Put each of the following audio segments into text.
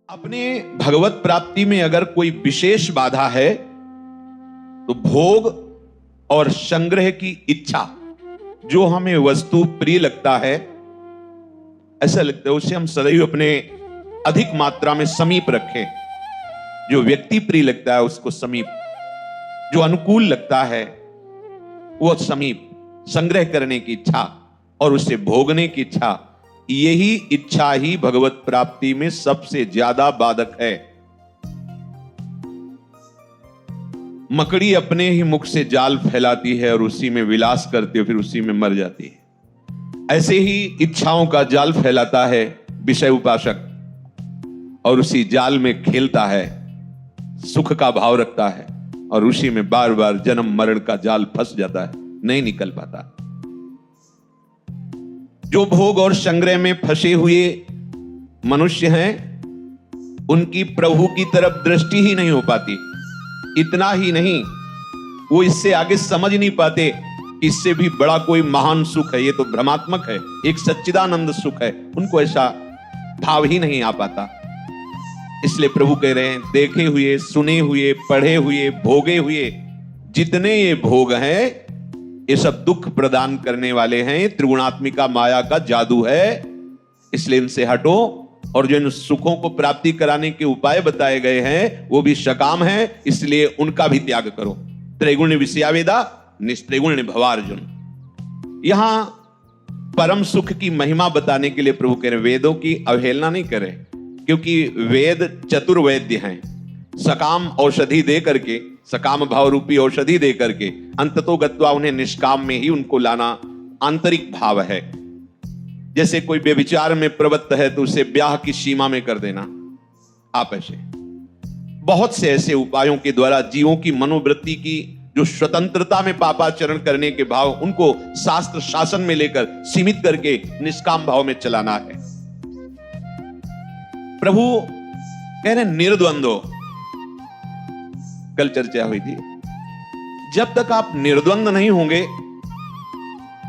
अपने भगवत प्राप्ति में अगर कोई विशेष बाधा है तो भोग और संग्रह की इच्छा। जो हमें वस्तु प्रिय लगता है, ऐसा लगता है उसे हम सदैव अपने अधिक मात्रा में समीप रखें। जो व्यक्ति प्रिय लगता है उसको समीप, जो अनुकूल लगता है वो समीप। संग्रह करने की इच्छा और उसे भोगने की इच्छा, यही इच्छा ही भगवत प्राप्ति में सबसे ज्यादा बाधक है। मकड़ी अपने ही मुख से जाल फैलाती है और उसी में विलास करती है, फिर उसी में मर जाती है। ऐसे ही इच्छाओं का जाल फैलाता है विषय उपासक और उसी जाल में खेलता है, सुख का भाव रखता है और उसी में बार बार जन्म मरण का जाल फंस जाता है, नहीं निकल पाता। जो भोग और संग्रह में फंसे हुए मनुष्य हैं, उनकी प्रभु की तरफ दृष्टि ही नहीं हो पाती। इतना ही नहीं, वो इससे आगे समझ नहीं पाते इससे भी बड़ा कोई महान सुख है, ये तो भ्रमात्मक है, एक सच्चिदानंद सुख है। उनको ऐसा भाव ही नहीं आ पाता। इसलिए प्रभु कह रहे हैं, देखे हुए, सुने हुए, पढ़े हुए, भोगे हुए जितने ये भोग हैं, ये सब दुख प्रदान करने वाले हैं। त्रिगुणात्मिका माया का जादू है, इसलिए इनसे हटो। और जो इन सुखों को प्राप्ति कराने के उपाय बताए गए हैं वो भी सकाम हैं, इसलिए उनका भी त्याग करो। त्रैगुण्य विषयावेदा निस्त्रिगुण्य भवार्जुन। यहां परम सुख की महिमा बताने के लिए प्रभु कह रहे वेदों की अवहेलना नहीं करें, क्योंकि वेद चतुर्वैद्य हैं। सकाम औषधि दे करके, सकाम भाव रूपी औषधि दे करके अंततो गत्वा उन्हें निष्काम में ही उनको लाना आंतरिक भाव है। जैसे कोई व्यभिचार में प्रवृत्त है तो उसे ब्याह की सीमा में कर देना। आप ऐसे बहुत से ऐसे उपायों के द्वारा जीवों की मनोवृत्ति की जो स्वतंत्रता में पापाचरण करने के भाव, उनको शास्त्र शासन में लेकर सीमित करके निष्काम भाव में चलाना है। प्रभु कह रहे निर्द्वंद्व, कल चर्चा हुई थी, जब तक आप निर्द्वंद नहीं होंगे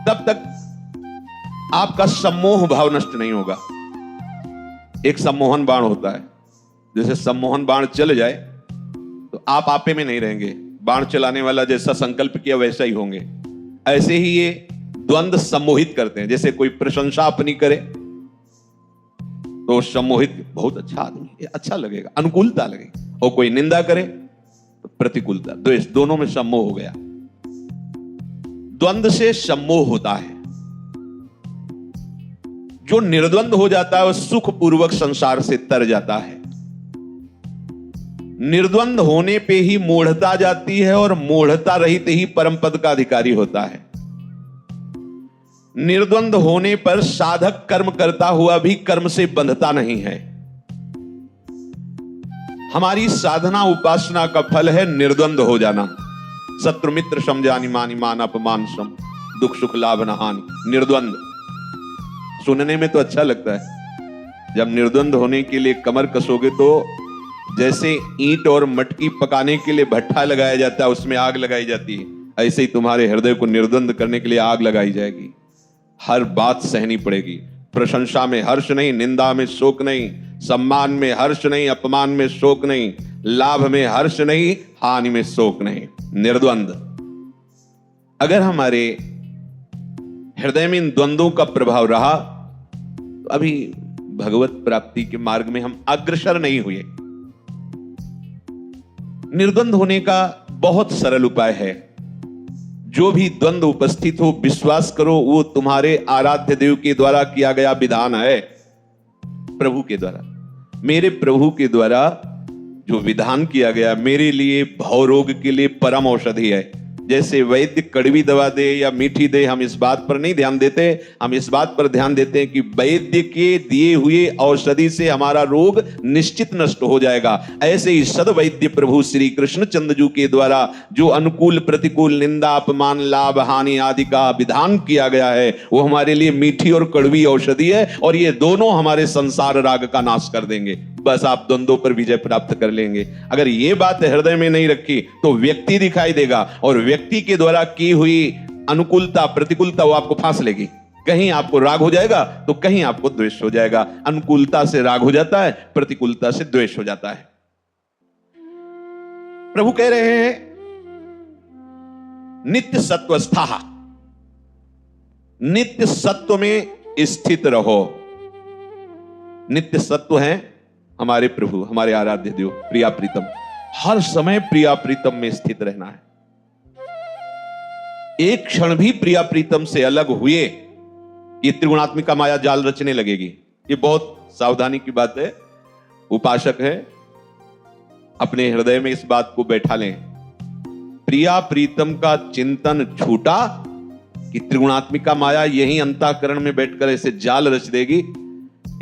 तब तक आपका सम्मोह भाव नष्ट नहीं होगा। एक सम्मोहन बाण होता है, जैसे सम्मोहन बाण चल जाए तो आप आपे में नहीं रहेंगे, बाण चलाने वाला जैसा संकल्प किया वैसा ही होंगे। ऐसे ही ये द्वंद्व सम्मोहित करते हैं। जैसे कोई प्रशंसा अपनी करे तो सम्मोहित, बहुत अच्छा आदमी, ये अच्छा लगेगा, अनुकूलता लगेगी, और कोई निंदा करे तो प्रतिकूलता, द्वेष, दोनों में सम्मोह हो गया। द्वंद्व से सम्मोह होता है। जो निर्द्वंद हो जाता है वह सुखपूर्वक संसार से तर जाता है। निर्द्वंद होने पे ही मूढ़ता जाती है और मूढ़ता रहित ही परम पद का अधिकारी होता है। निर्द्वंद होने पर साधक कर्म करता हुआ भी कर्म से बंधता नहीं है। हमारी साधना उपासना का फल है निर्द्वंद हो जाना। शत्रु मित्र समझानी, मान मान अपमान सम, दुख सुख लाभ न हानि। निर्द्वंद सुनने में तो अच्छा लगता है। जब निर्द्वंद होने के लिए कमर कसोगे तो जैसे ईंट और मटकी पकाने के लिए भट्ठा लगाया जाता है, उसमें आग लगाई जाती है, ऐसे ही तुम्हारे हृदय को निर्द्वंद करने के लिए आग लगाई जाएगी। हर बात सहनी पड़ेगी। प्रशंसा में हर्ष नहीं, निंदा में शोक नहीं, सम्मान में हर्ष नहीं, अपमान में शोक नहीं, लाभ में हर्ष नहीं, हानि में शोक नहीं। निर्द्वंद। अगर हमारे हृदय में इन द्वंद्वों का प्रभाव रहा तो अभी भगवत प्राप्ति के मार्ग में हम अग्रसर नहीं हुए। निर्द्वंद होने का बहुत सरल उपाय है। जो भी द्वंद्व उपस्थित हो, विश्वास करो वो तुम्हारे आराध्य देव के द्वारा किया गया विधान है। प्रभु के द्वारा, मेरे प्रभु के द्वारा जो विधान किया गया मेरे लिए भव रोग के लिए परम औषधि है। जैसे वैद्य कड़वी दवा दे या मीठी दे, हम इस बात पर नहीं ध्यान देते। हम इस बात पर ध्यान देते हैं कि वैद्य के दिए हुए औषधि से हमारा रोग निश्चित नष्ट हो जाएगा। ऐसे ही सद्वैद्य प्रभु श्री कृष्ण चंद्र के द्वारा जो अनुकूल प्रतिकूल, निंदा अपमान, लाभ हानि आदि का विधान किया गया है वो हमारे लिए मीठी और कड़वी औषधि है, और ये दोनों हमारे संसार राग का नाश कर देंगे। बस आप द्वंद्वों पर विजय प्राप्त कर लेंगे। अगर ये बात हृदय में नहीं रखी तो व्यक्ति दिखाई देगा, और व्यक्ति के द्वारा की हुई अनुकूलता प्रतिकूलता वो आपको फांस लेगी। कहीं आपको राग हो जाएगा तो कहीं आपको द्वेष हो जाएगा। अनुकूलता से राग हो जाता है, प्रतिकूलता से द्वेष हो जाता है। प्रभु कह रहे हैं नित्य सत्वस्था, नित्य सत्व में स्थित रहो। नित्य सत्व है हमारे प्रभु, हमारे आराध्य देव, प्रिया प्रीतम। हर समय प्रिया प्रीतम में स्थित रहना है। एक क्षण भी प्रिया प्रीतम से अलग हुए ये त्रिगुणात्मिका माया जाल रचने लगेगी। ये बहुत सावधानी की बात है। उपासक है, अपने हृदय में इस बात को बैठा लें। प्रिया प्रीतम का चिंतन छूटा कि त्रिगुणात्मिका माया यही अंतःकरण में बैठकर ऐसे जाल रच देगी,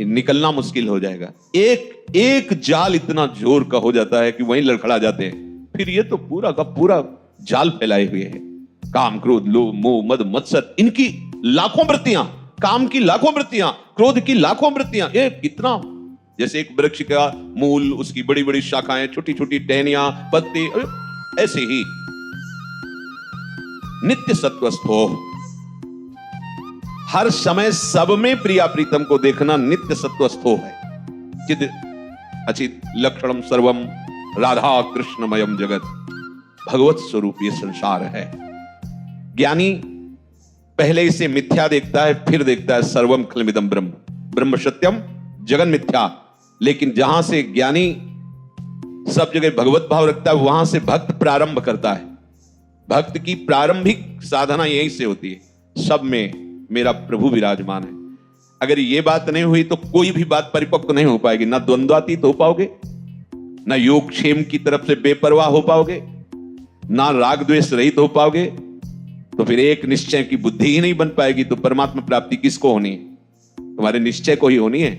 निकलना मुश्किल हो जाएगा। एक जाल इतना जोर का हो जाता है कि वहीं लड़खड़ा जाते हैं। फिर ये तो पूरा का पूरा जाल फैलाए हुए है। काम, क्रोध, लोभ, मोह, मद, मत्सर, इनकी लाखों वृत्तियां, काम की लाखों वृत्तियां, क्रोध की लाखों वृत्तियां। ये कितना, जैसे एक वृक्ष का मूल, उसकी बड़ी बड़ी शाखाएं, छोटी छोटी टहनियां, पत्ते, ऐसे ही नित्य सत्वस्थ हो। हर समय सब में प्रिया प्रीतम को देखना नित्य सत्वस्थो है। चिद अचित लक्षणम सर्वम राधा कृष्णमयम जगत। भगवत स्वरूप ये संसार है। ज्ञानी पहले इसे मिथ्या देखता है, फिर देखता है सर्वम खलमिदम ब्रह्म, ब्रह्म सत्यम जगन मिथ्या। लेकिन जहां से ज्ञानी सब जगह भगवत भाव रखता है, वहां से भक्त प्रारंभ करता है। भक्त की प्रारंभिक साधना यहीं से होती है, सब में मेरा प्रभु विराजमान है। अगर ये बात नहीं हुई तो कोई भी बात परिपक्व नहीं हो पाएगी। ना द्वंद्वातीत हो पाओगे, ना योगक्षेम की तरफ से बेपरवाह हो पाओगे, ना राग द्वेष रहित हो पाओगे। तो फिर एक निश्चय की बुद्धि ही नहीं बन पाएगी। तो परमात्मा प्राप्ति किसको होनी है? तुम्हारे निश्चय को ही होनी है।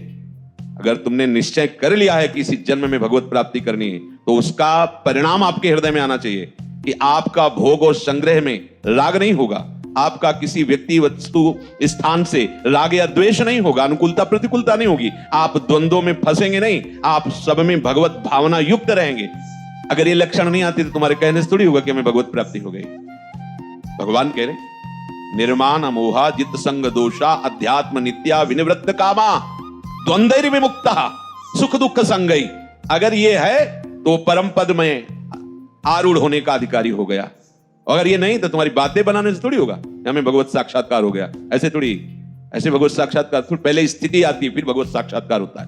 अगर तुमने निश्चय कर लिया है कि इसी जन्म में भगवत प्राप्ति करनी है, तो उसका परिणाम आपके हृदय में आना चाहिए कि आपका भोग और संग्रह में राग नहीं होगा, आपका किसी व्यक्ति, वस्तु, स्थान से राग या द्वेष नहीं होगा, अनुकूलता प्रतिकूलता नहीं होगी, आप द्वंद्वों में फंसेंगे नहीं, आप सब में भगवत भावना युक्त रहेंगे। अगर ये लक्षण नहीं आती तो तुम्हारे कहने से थोड़ी होगा कि हमें भगवत प्राप्ति हो गई। भगवान कह रहे निर्माण अमोहा जित संग दोषा अध्यात्म नित्या विनिवृत्त कामा द्वंद्व विमुक्ता सुख दुख संगई। अगर ये है तो परम पद में आरूढ़ होने का अधिकारी हो गया। अगर ये नहीं तो तुम्हारी बातें बनाने से थोड़ी होगा हमें भगवत साक्षात्कार हो गया। ऐसे थोड़ी, ऐसे भगवत साक्षात्कार पहले स्थिति आती है, फिर भगवत साक्षात्कार होता है।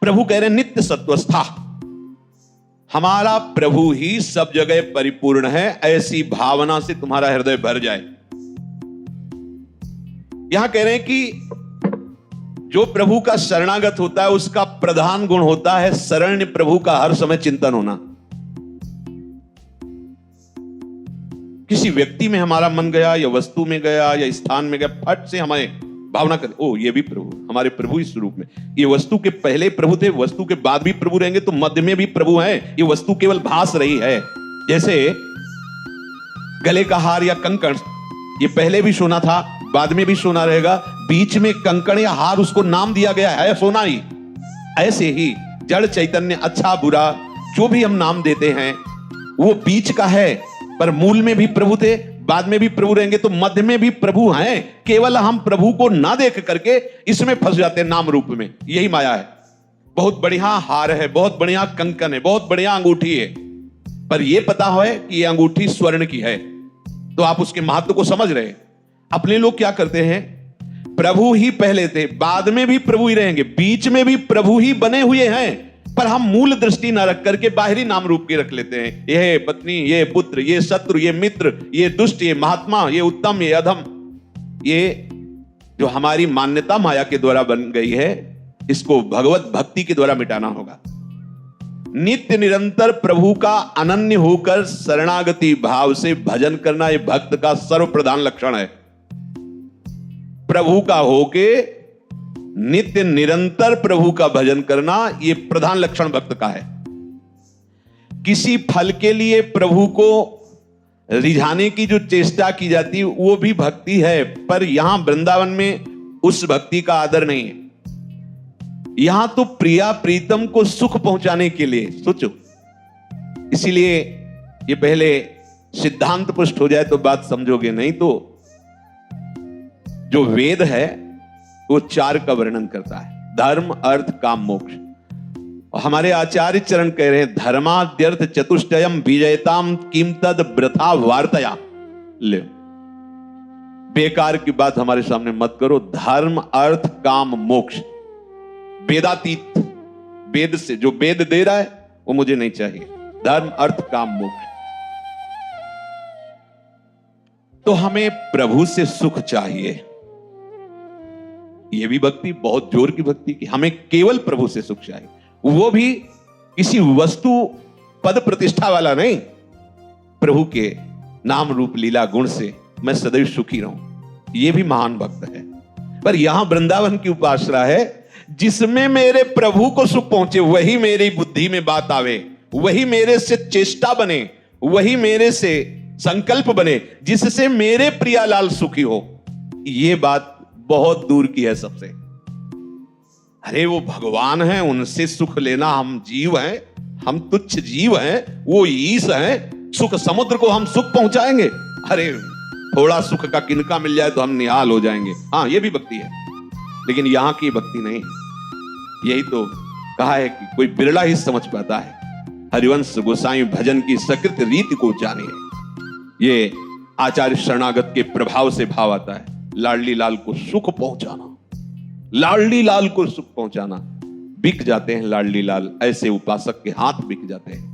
प्रभु कह रहे हैं नित्य सत्वस्था, हमारा प्रभु ही सब जगह परिपूर्ण है। ऐसी भावना से तुम्हारा हृदय भर जाए। यहां कह रहे हैं कि जो प्रभु का शरणागत होता है उसका प्रधान गुण होता है शरण्य प्रभु का हर समय चिंतन होना। किसी व्यक्ति में हमारा मन गया या वस्तु में गया या स्थान में गया, फट से हमें भावना कर, ओ ये भी प्रभु, हमारे प्रभु इस रूप में। ये वस्तु के पहले प्रभु थे, वस्तु के बाद भी प्रभु रहेंगे, तो मध्य में भी प्रभु है। ये वस्तु केवल भास रही है। जैसे गले का हार या कंकण, ये पहले भी सोना था, बाद में भी सोना रहेगा, बीच में कंकण या हार उसको नाम दिया गया है सोना ही। ऐसे ही जड़ चैतन्य, अच्छा बुरा जो भी हम नाम देते हैं वो बीच का है, पर मूल में भी प्रभु थे, बाद में भी प्रभु रहेंगे, तो मध्य में भी प्रभु हैं। केवल हम प्रभु को ना देख करके इसमें फंस जाते हैं नाम रूप में। यही माया है। बहुत बढ़िया हार है, बहुत बढ़िया कंकन है, बहुत बढ़िया अंगूठी है, पर यह पता है कि यह अंगूठी स्वर्ण की है, तो आप उसके महत्व को समझ रहे हैं। अपने लोग क्या करते हैं, प्रभु ही पहले थे, बाद में भी प्रभु ही रहेंगे, बीच में भी प्रभु ही बने हुए हैं, पर हम मूल दृष्टि न रख करके बाहरी नाम रूप के रख लेते हैं। ये पत्नी, ये पुत्र, ये शत्रु, ये मित्र, ये दुष्ट, ये महात्मा, ये उत्तम, ये अधम। ये जो हमारी मान्यता माया के द्वारा बन गई है, इसको भगवत भक्ति के द्वारा मिटाना होगा। नित्य निरंतर प्रभु का अनन्य होकर शरणागति भाव से भजन करना, यह भक्त का सर्वप्रधान लक्षण है। प्रभु का होके नित्य निरंतर प्रभु का भजन करना, यह प्रधान लक्षण भक्त का है। किसी फल के लिए प्रभु को रिझाने की जो चेष्टा की जाती है वो भी भक्ति है, पर यहां वृंदावन में उस भक्ति का आदर नहीं है। यहां तो प्रिया प्रीतम को सुख पहुंचाने के लिए सोचो। इसीलिए ये पहले सिद्धांत पुष्ट हो जाए तो बात समझोगे, नहीं तो जो वेद है वो 4 का वर्णन करता है, धर्म अर्थ काम मोक्ष। और हमारे आचार्य चरण कह रहे हैं धर्माद्यर्थ चतुष्टयम विजयताम किम तद वृथा वार्तया। ले, बेकार की बात हमारे सामने मत करो। धर्म अर्थ काम मोक्ष, वेदातीत, वेद से जो वेद दे रहा है वो मुझे नहीं चाहिए। धर्म अर्थ काम मोक्ष। तो हमें प्रभु से सुख चाहिए। यह भी भक्ति, बहुत जोर की भक्ति की हमें केवल प्रभु से सुख चाहिए, वो भी किसी वस्तु पद प्रतिष्ठा वाला नहीं। प्रभु के नाम रूप लीला गुण से मैं सदैव सुखी रहूं, यह भी महान भक्त है। पर यहां वृंदावन की उपासना है जिसमें मेरे प्रभु को सुख पहुंचे, वही मेरी बुद्धि में बात आवे, वही मेरे से चेष्टा बने, वही मेरे से संकल्प बने, जिससे मेरे प्रियालाल सुखी हो। यह बात बहुत दूर की है सबसे। अरे वो भगवान हैं, उनसे सुख लेना, हम जीव हैं, हम तुच्छ जीव हैं, वो ईश हैं, सुख समुद्र को हम सुख पहुंचाएंगे। अरे थोड़ा सुख का किनका मिल जाए तो हम निहाल हो जाएंगे। हाँ, ये भी भक्ति है, लेकिन यहां की भक्ति नहीं। यही तो कहा है कि कोई बिरला ही समझ पाता है, हरिवंश गोसाई भजन की सकृत रीति को जाने। ये आचार्य शरणागत के प्रभाव से भाव आता है, लाडली लाल को सुख पहुंचाना, लाडली लाल को सुख पहुंचाना। बिक जाते हैं लाडली लाल, ऐसे उपासक के हाथ बिक जाते हैं।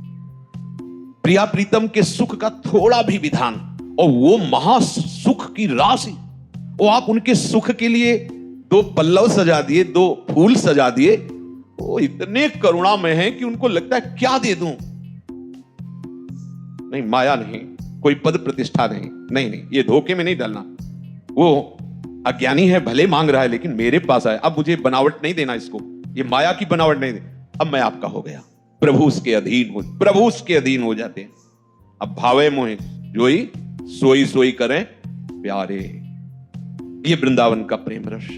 प्रिया प्रीतम के सुख का थोड़ा भी विधान और वो महा सुख की राशि, वो आप उनके सुख के लिए 2 पल्लव सजा दिए, 2 फूल सजा दिए, वो इतने करुणा में है कि उनको लगता है क्या दे दूं। नहीं, माया नहीं, कोई पद प्रतिष्ठा नहीं, नहीं, ये धोखे में नहीं डालना। वो अज्ञानी है, भले मांग रहा है, लेकिन मेरे पास आए, अब मुझे बनावट नहीं देना, इसको ये माया की बनावट नहीं दे, अब मैं आपका हो गया। प्रभु उसके अधीन हो, प्रभु उसके अधीन हो जाते हैं। अब भावे मोहे जोई सोई सोई करें प्यारे, ये वृंदावन का प्रेम रस।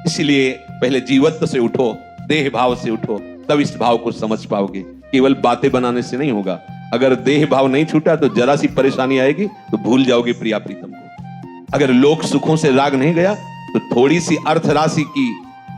इसलिए पहले जीवत्व से उठो, देह भाव से उठो, तब इस भाव को समझ पाओगे। केवल बातें बनाने से नहीं होगा। अगर देह भाव नहीं छूटा तो जरा सी परेशानी आएगी तो भूल जाओगे प्रिया प्रीतम को। अगर लोक सुखों से राग नहीं गया तो थोड़ी सी अर्थ राशि की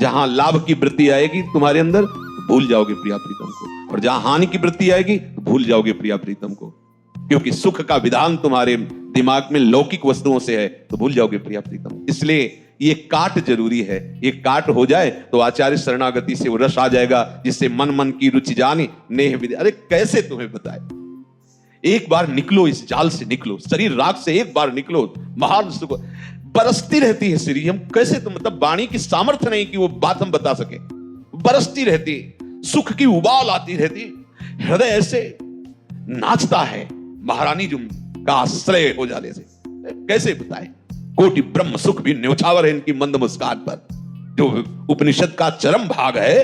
जहां लाभ की वृत्ति आएगी तुम्हारे अंदर तो भूल जाओगे प्रिया प्रीतम को, और जहां हानि की वृत्ति आएगी तो भूल जाओगे प्रिया प्रीतम को। क्योंकि सुख का विधान तुम्हारे दिमाग में लौकिक वस्तुओं से है तो भूल जाओगे प्रिया प्रीतम। इसलिए ये काट जरूरी है। ये काट हो जाए तो आचार्य शरणागति से वो रस आ जाएगा, जिससे मन मन की रुचि जानी नेह विधि। अरे कैसे तुम्हें बताए, एक बार निकलो, इस जाल से निकलो, शरीर राग से एक बार निकलो, महान सुख बरसती रहती है श्री। हम कैसे, तो मतलब वाणी की सामर्थ्य नहीं कि वो बात हम बता सके। बरसती रहती, सुख की उबाल आती रहती, हृदय ऐसे नाचता है महारानी जुम का आश्रय हो जाने से। कैसे बताए, कोटि ब्रह्म सुख भी न्योछावर है इनकी मंद मुस्कान पर। जो उपनिषद का चरम भाग है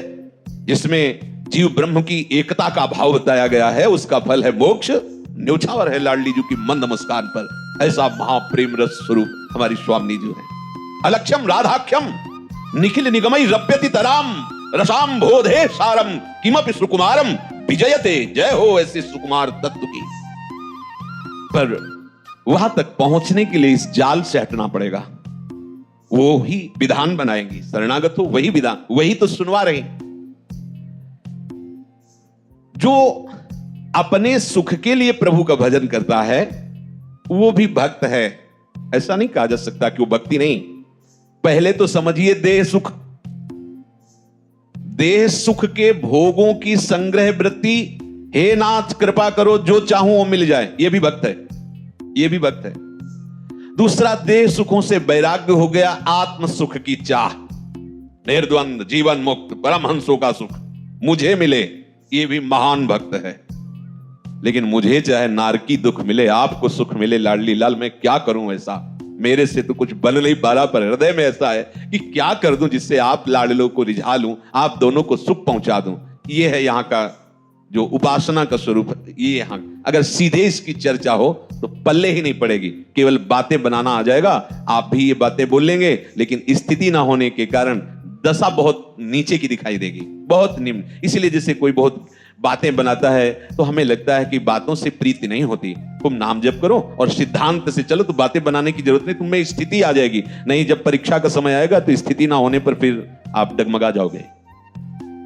जिसमें जीव ब्रह्म की एकता का भाव बताया गया है, उसका फल है मोक्ष, न्योछावर है लाडली जी की मंद मुस्कान पर। ऐसा महाप्रेम रस स्वरूप हमारी स्वामी जी है। अलक्ष्यम राधाख्यम निखिल निगमई रप्यति तराम रसाम बोधे सारम किमपि सुकुमारम विजयते। जय हो ऐसे सुकुमार तत्व की। पर वहां तक पहुंचने के लिए इस जाल से हटना पड़ेगा। वो ही विधान बनाएंगी, शरणागत हो वही विधान, वही तो सुनवा रही। जो अपने सुख के लिए प्रभु का भजन करता है वो भी भक्त है, ऐसा नहीं कहा जा सकता कि वो भक्ति नहीं। पहले तो समझिए देह सुख, देह सुख के भोगों की संग्रह वृत्ति, हे नाथ कृपा करो जो चाहूं वो मिल जाए, ये भी भक्त है, ये भी भक्त है। दूसरा, देह सुखों से वैराग्य हो गया, आत्म सुख की चाह, निर्द्वंद जीवन मुक्त परमहंसों का सुख मुझे मिले, ये भी महान भक्त है। लेकिन मुझे चाहे नारकी दुख मिले, आपको सुख मिले लाडली लाल, मैं क्या करूं ऐसा, मेरे से तो कुछ बन नहीं पा रहा, पर हृदय में ऐसा है कि क्या कर दूं जिससे आप लाडलों को रिझा लूं, आप दोनों को सुख पहुंचा दूं। ये है यहां का जो उपासना का स्वरूप। ये यहां अगर सीधे इसकी चर्चा हो तो पल्ले ही नहीं पड़ेगी, केवल बातें बनाना आ जाएगा। आप भी ये बातें बोलेंगे, लेकिन स्थिति ना होने के कारण दशा बहुत नीचे की दिखाई देगी, बहुत निम्न। इसीलिए जैसे कोई बहुत बातें बनाता है तो हमें लगता है कि बातों से प्रीति नहीं होती। तुम नाम जप करो और सिद्धांत से चलो तो बातें बनाने की जरूरत नहीं, तुम्हें स्थिति आ जाएगी। नहीं, जब परीक्षा का समय आएगा तो स्थिति ना होने पर फिर आप डगमगा जाओगे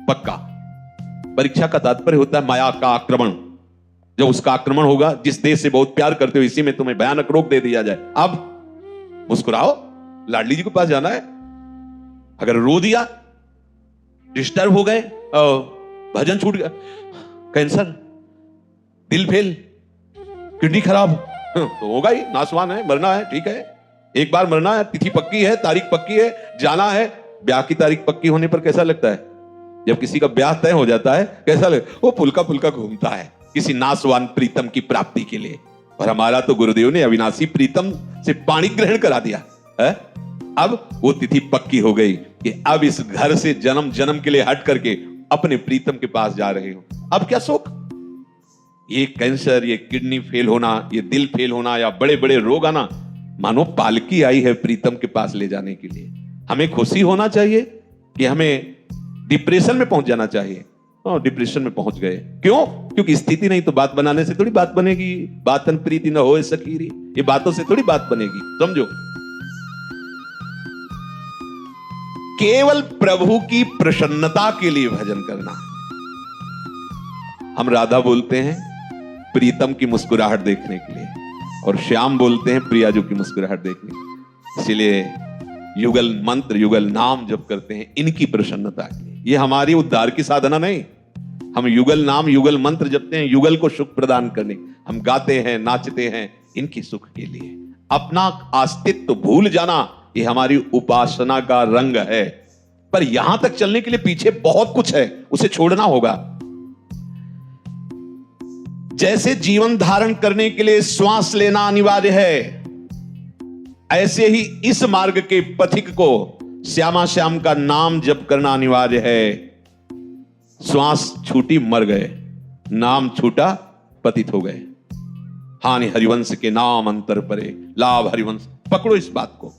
पक्का। परीक्षा का तात्पर्य होता है माया का आक्रमण। जब उसका आक्रमण होगा, जिस देश से बहुत प्यार करते हो इसी में तुम्हें भयानक रोक दे दिया जाए, अब मुस्कुराओ, लाडली जी के पास जाना है। अगर रो दिया, डिस्टर्ब हो गए, भजन छूट गया, कैंसर, दिल फेल, किडनी खराब, तो होगा ही, नासवान है, मरना है, ठीक है, एक बार मरना है, तिथि पक्की है, तारीख पक्की है, जाना है। ब्याह की तारीख पक्की होने पर कैसा लगता है? जब किसी का ब्याह तय हो जाता है कैसा लगता है? वो पुलका पुलका घूमता है किसी नासवान प्रीतम की प्राप्ति के लिए। और हमारा तो गुरुदेव ने अविनाशी प्रीतम से पाणी ग्रहण करा दिया है। अब वो तिथि पक्की हो गई कि अब इस घर से जन्म जन्म के लिए हट करके अपने प्रीतम के पास जा रहे हो। अब क्या शोक? ये कैंसर, ये किडनी फेल होना, ये दिल फेल होना या बड़े बड़े रोग आना, मानो पालकी आई है प्रीतम के पास ले जाने के लिए। हमें खुशी होना चाहिए कि हमें डिप्रेशन में पहुंच जाना चाहिए? और डिप्रेशन में पहुंच गए, क्यों? क्योंकि स्थिति नहीं तो बात बनाने से थोड़ी बात बनेगी। बातन प्रीति न हो सकीरी, ये बातों से थोड़ी बात बनेगी, समझो। केवल प्रभु की प्रसन्नता के लिए भजन करना। हम राधा बोलते हैं प्रीतम की मुस्कुराहट देखने के लिए, और श्याम बोलते हैं प्रियाजू की मुस्कुराहट देखने के लिए। इसलिए युगल मंत्र, युगल नाम जप करते हैं इनकी प्रसन्नता के लिए। ये हमारी उद्धार की साधना नहीं। हम युगल नाम, युगल मंत्र जपते हैं युगल को सुख प्रदान करने। हम गाते हैं, नाचते हैं इनकी सुख के लिए। अपना अस्तित्व भूल जाना, ये हमारी उपासना का रंग है। पर यहां तक चलने के लिए पीछे बहुत कुछ है, उसे छोड़ना होगा। जैसे जीवन धारण करने के लिए श्वास लेना अनिवार्य है, ऐसे ही इस मार्ग के पथिक को श्यामा श्याम का नाम जप करना अनिवार्य है। श्वास छूटी मर गए, नाम छूटा पतित हो गए। हानि हरिवंश के नाम अंतर परे, लाभ हरिवंश। पकड़ो इस बात को।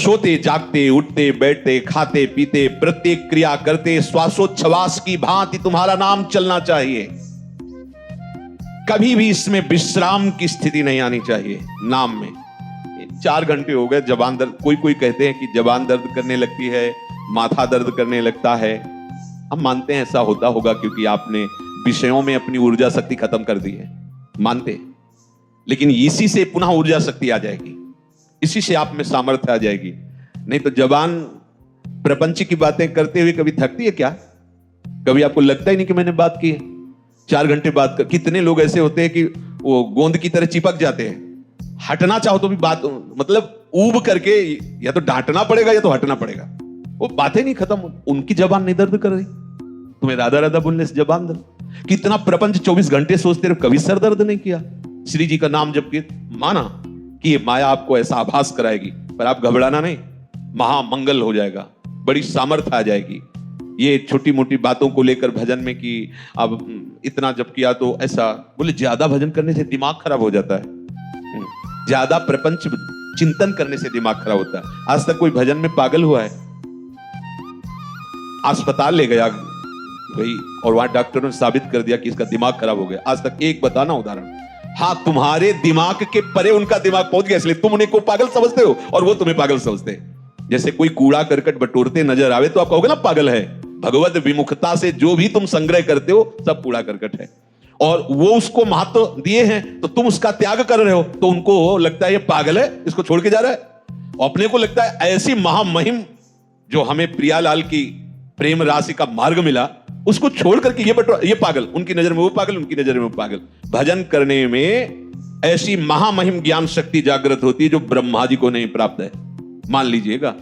सोते जागते, उठते बैठते, खाते पीते, प्रत्येक क्रिया करते श्वासोच्छ्वास की भांति तुम्हारा नाम चलना चाहिए। कभी भी इसमें विश्राम की स्थिति नहीं आनी चाहिए नाम में। 4 घंटे हो गए, जबान दर्द, कोई कहते हैं कि जबान दर्द करने लगती है, माथा दर्द करने लगता है। हम मानते हैं ऐसा होता होगा क्योंकि आपने विषयों में अपनी ऊर्जा शक्ति खत्म कर दी है, मानते। लेकिन इसी से पुनः ऊर्जा शक्ति आ जाएगी, इसी से आप में सामर्थ्य आ जाएगी। नहीं तो जबान प्रपंच की बातें करते हुए कभी थकती है क्या? कभी आपको लगता ही नहीं कि मैंने बात की है? 4 घंटे बात कर। कितने लोग ऐसे होते हैं कि वो गोंद की तरह चिपक जाते हैं, हटना चाहो तो भी बात, मतलब ऊब करके या तो डांटना पड़ेगा या तो हटना पड़ेगा। वो बातें नहीं खत्म, उनकी जबान नहीं दर्द कर रही। तुम्हें राधा राधा बोलने से जबान दर्द। कितना प्रपंच 24 घंटे सोचते रहे, कभी सर दर्द नहीं किया। श्री जी का नाम जब किया, माना कि ये माया आपको ऐसा आभास कराएगी, पर आप घबराना नहीं, महामंगल हो जाएगा, बड़ी सामर्थ्य आ जाएगी। ये छोटी मोटी बातों को लेकर भजन में कि अब इतना जब किया तो ऐसा, बोले ज्यादा भजन करने से दिमाग खराब हो जाता है। ज्यादा प्रपंच चिंतन करने से दिमाग खराब होता है। आज तक कोई भजन में पागल हुआ है? अस्पताल ले गया भाई और वहां डॉक्टरों ने साबित कर दिया कि इसका दिमाग खराब हो गया। आज तक एक बताना उदाहरण। हाँ, तुम्हारे दिमाग के परे उनका दिमाग पहुंच गया, इसलिए तुम उन्हें को पागल समझते हो और वो तुम्हें पागल समझते हैं। जैसे कोई कूड़ा करकट बटोरते नजर आवे तो आप कहोगे ना पागल है। भगवत विमुखता से जो भी तुम संग्रह करते हो सब कूड़ा करकट है, और वो उसको महत्व दिए हैं तो तुम उसका त्याग कर रहे हो, तो उनको लगता है ये पागल है, इसको छोड़ के जा रहा है। और अपने को लगता है ऐसी महामहिम जो हमें प्रियालाल की प्रेम राशि का मार्ग मिला, उसको छोड़ करके ये पागल, उनकी नजर में वो पागल, उनकी नजर में वो पागल। भजन करने में ऐसी महामहिम ज्ञान शक्ति जागृत होती है जो ब्रह्मा जी को नहीं प्राप्त है। मान लीजिएगा,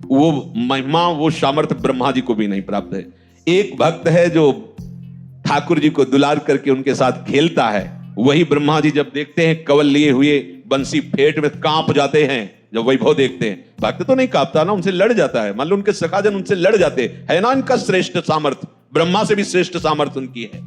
वो महिमा, वो सामर्थ्य ब्रह्मा जी को भी नहीं प्राप्त है। एक भक्त है जो ठाकुर जी को दुलार करके उनके साथ खेलता है, वही ब्रह्मा जी जब देखते हैं कवल लिए हुए बंसी फेट में कांप जाते हैं जब वैभव देखते हैं। भक्त तो नहीं कांपता ना, उनसे लड़ जाता है। मान लो उनके सखाजन उनसे लड़ जाते है ना, इनका श्रेष्ठ सामर्थ्य, ब्रह्मा से भी श्रेष्ठ सामर्थ्य उनकी है।